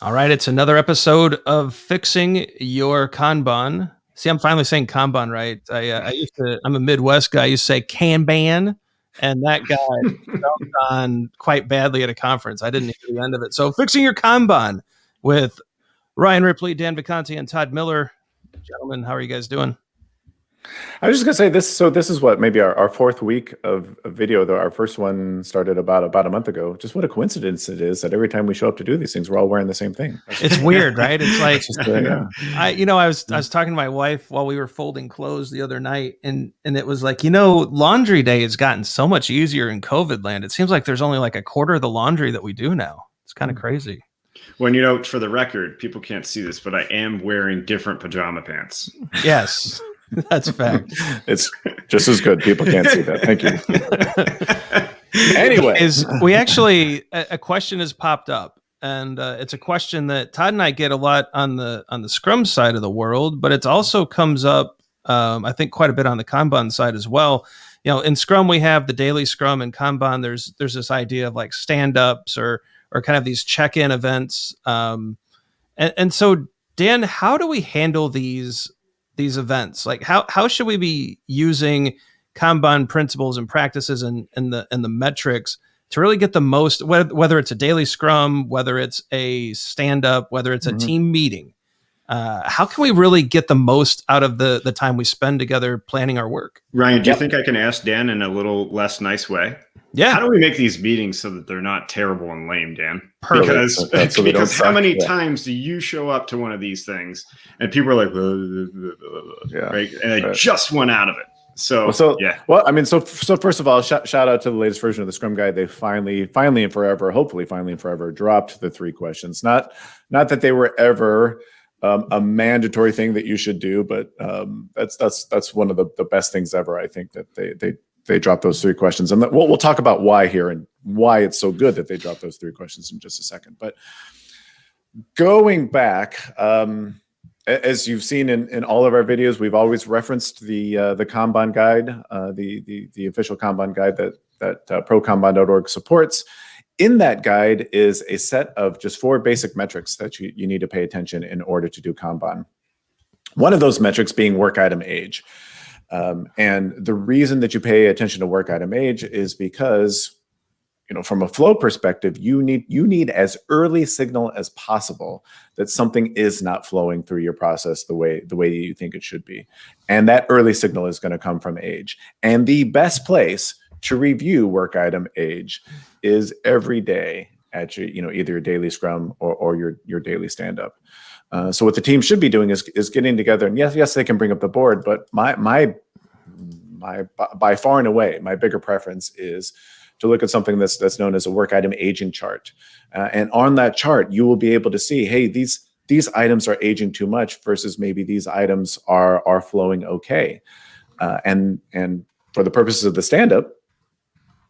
All right, it's another episode of Fixing Your Kanban. See, I'm finally saying Kanban right. I'm a Midwest guy. I used to say Kanban, and that guy jumped on quite badly at a conference. I didn't hear the end of it. So, Fixing Your Kanban with Ryan Ripley, Dan Vacanti, and Todd Miller. Gentlemen, how are you guys doing? I was just gonna say this. So this is what maybe our fourth week of video. Though our first one started about a month ago. Just what a coincidence it is that every time we show up to do these things, we're all wearing the same thing. It's weird, right? It's like Yeah. I was talking to my wife while we were folding clothes the other night, and it was like, laundry day has gotten so much easier in COVID land. It seems like there's only like a quarter of the laundry that we do now. It's kind of crazy. Well, for the record, people can't see this, but I am wearing different pajama pants. Yes. That's a fact. It's just as good. People can't see that. Thank you. Anyway, we actually a question has popped up, and it's a question that Todd and I get a lot on the Scrum side of the world, but it also comes up, I think, quite a bit on the Kanban side as well. In Scrum we have the daily Scrum, and Kanban there's this idea of like stand-ups or kind of these check-in events. And so, Dan, how do we handle these events? Like how should we be using Kanban principles and practices and the metrics to really get the most, whether it's a daily Scrum, whether it's a stand-up, whether it's a team meeting? How can we really get the most out of the time we spend together planning our work? Ryan, do you think I can ask Dan in a little less nice way? Yeah. How do we make these meetings so that they're not terrible and lame, Dan? Perfect. Because how many times do you show up to one of these things and people are like, right? And I just went out of it. So yeah. Well, I mean, so first of all, shout out to the latest version of the Scrum Guide. They finally and forever, hopefully finally and forever, dropped the 3 questions. Not that they were ever a mandatory thing that you should do, but that's one of the best things ever. I think that they dropped those 3 questions, and we'll talk about why here and why it's so good that they dropped those 3 questions in just a second. But going back, as you've seen in all of our videos, we've always referenced the Kanban guide, the official Kanban guide that prokanban.org supports. In that guide is a set of just 4 basic metrics that you need to pay attention in order to do Kanban. One of those metrics being work item age. And the reason that you pay attention to work item age is because, from a flow perspective, you need as early signal as possible that something is not flowing through your process the way you think it should be. And that early signal is going to come from age. And the best place to review work item age is every day at your, either your daily Scrum or your daily stand-up. So what the team should be doing is getting together, and yes, they can bring up the board, but my by far and away, my bigger preference is to look at something that's known as a work item aging chart. And on that chart, you will be able to see, hey, these items are aging too much versus maybe these items are flowing okay. And for the purposes of the stand-up,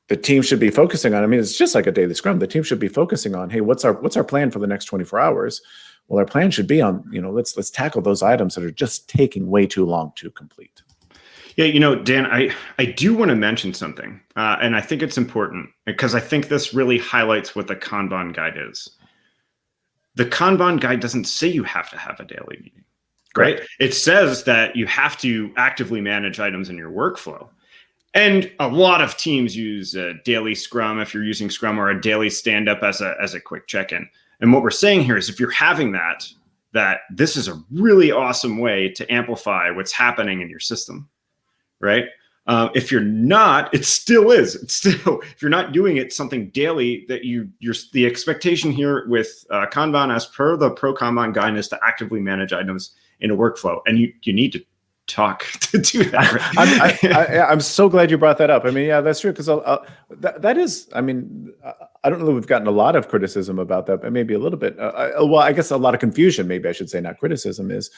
the team should be focusing on, it's just like a daily Scrum. The team should be focusing on, hey, what's our plan for the next 24 hours? Well, our plan should be on, let's tackle those items that are just taking way too long to complete. Yeah, Dan, I do want to mention something, and I think it's important because I think this really highlights what the Kanban guide is. The Kanban guide doesn't say you have to have a daily meeting, right? It says that you have to actively manage items in your workflow. And a lot of teams use a daily Scrum if you're using Scrum, or a daily stand-up as a quick check-in. And what we're saying here is if you're having that this is a really awesome way to amplify what's happening in your system, right? If you're not, it still is. It's still, if you're not doing it something daily, that the expectation here with Kanban, as per the Pro Kanban guide, is to actively manage items in a workflow. And you need to talk to do that. Right? I'm so glad you brought that up. Yeah, that's true. Because that is, I don't know if we've gotten a lot of criticism about that, but maybe a little bit. Well, I guess a lot of confusion, maybe I should say, not criticism, is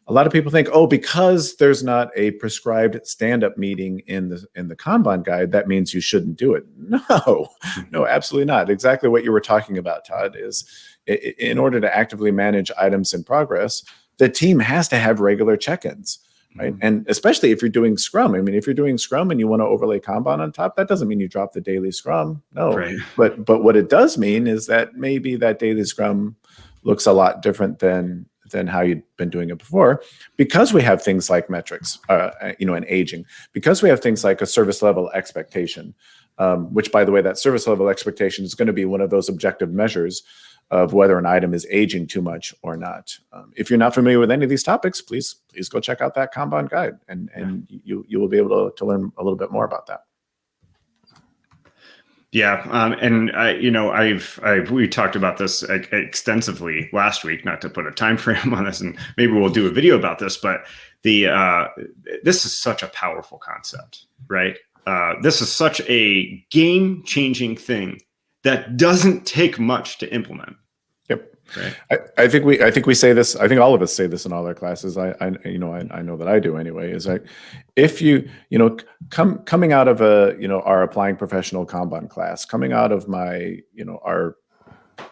a lot of people think, because there's not a prescribed stand-up meeting in the Kanban guide, that means you shouldn't do it. No, absolutely not. Exactly what you were talking about, Todd, is in order to actively manage items in progress, the team has to have regular check-ins. Right. And especially if you're doing Scrum. If you're doing Scrum and you want to overlay Kanban on top, that doesn't mean you drop the daily Scrum. No. Right. But what it does mean is that maybe that daily Scrum looks a lot different than how you'd been doing it before, because we have things like metrics, and aging, because we have things like a service level expectation, which, by the way, that service level expectation is going to be one of those objective measures of whether an item is aging too much or not. If you're not familiar with any of these topics, please go check out that Kanban guide, and you will be able to learn a little bit more about that. Yeah, and we talked about this extensively last week. Not to put a time frame on this, and maybe we'll do a video about this. But this is such a powerful concept, right? This is such a game-changing thing that doesn't take much to implement. Yep. Right. I think we say this. I think all of us say this in all our classes. I know that I do anyway. Is like, if coming out of our applying professional Kanban class, coming out of my our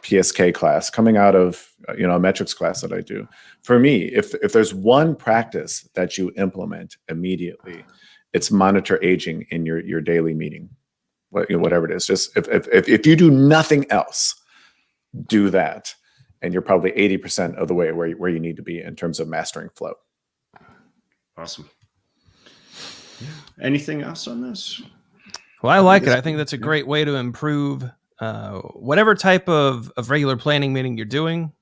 PSK class, coming out of a metrics class that I do, for me, if there's one practice that you implement immediately, it's monitor aging in your daily meeting, whatever it is. Just if you do nothing else, do that. And you're probably 80% of the way where you need to be in terms of mastering flow. Awesome. Anything else on this? Well, I like it. I think that's a great way to improve whatever type of regular planning meeting you're doing.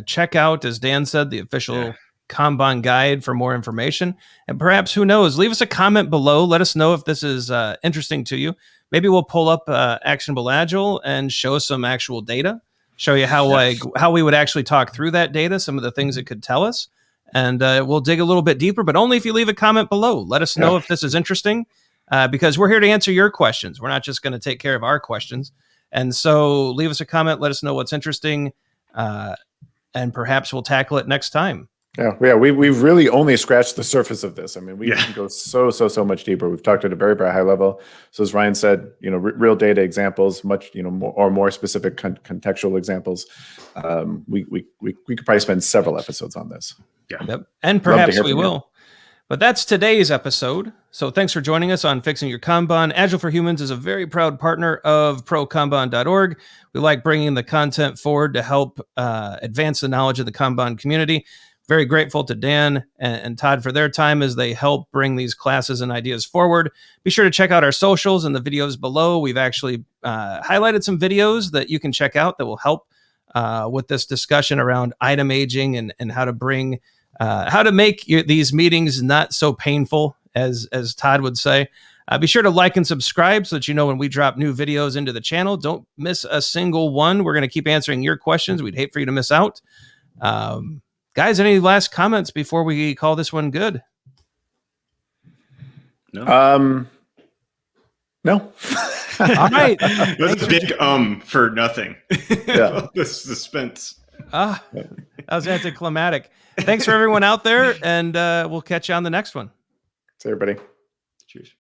Check out, as Dan said, the official Kanban guide for more information. And perhaps, who knows, leave us a comment below. Let us know if this is interesting to you. Maybe we'll pull up Actionable Agile and show some actual data. Show you how we would actually talk through that data, some of the things it could tell us, and we'll dig a little bit deeper, but only if you leave a comment below. Let us know if this is interesting, because we're here to answer your questions. We're not just going to take care of our questions. And so leave us a comment, let us know what's interesting, and perhaps we'll tackle it next time. Yeah, we've really only scratched the surface of this. I mean, we can go so much deeper. We've talked at a very, very high level. So as Ryan said, real data examples, much more specific contextual examples. We could probably spend several episodes on this. Yeah, yep. And perhaps we will. But that's today's episode. So thanks for joining us on Fixing Your Kanban. Agile for Humans is a very proud partner of prokanban.org. We like bringing the content forward to help advance the knowledge of the Kanban community. Very grateful to Dan and Todd for their time as they help bring these classes and ideas forward. Be sure to check out our socials and the videos below. We've actually highlighted some videos that you can check out that will help with this discussion around item aging and how to make these meetings not so painful, as Todd would say. Be sure to like and subscribe so that you know when we drop new videos into the channel. Don't miss a single one. We're going to keep answering your questions. We'd hate for you to miss out. Guys, any last comments before we call this one good? No. No. All right. That's a big for nothing. Yeah. The suspense. That was anticlimactic. Thanks for everyone out there, and we'll catch you on the next one. See everybody. Cheers.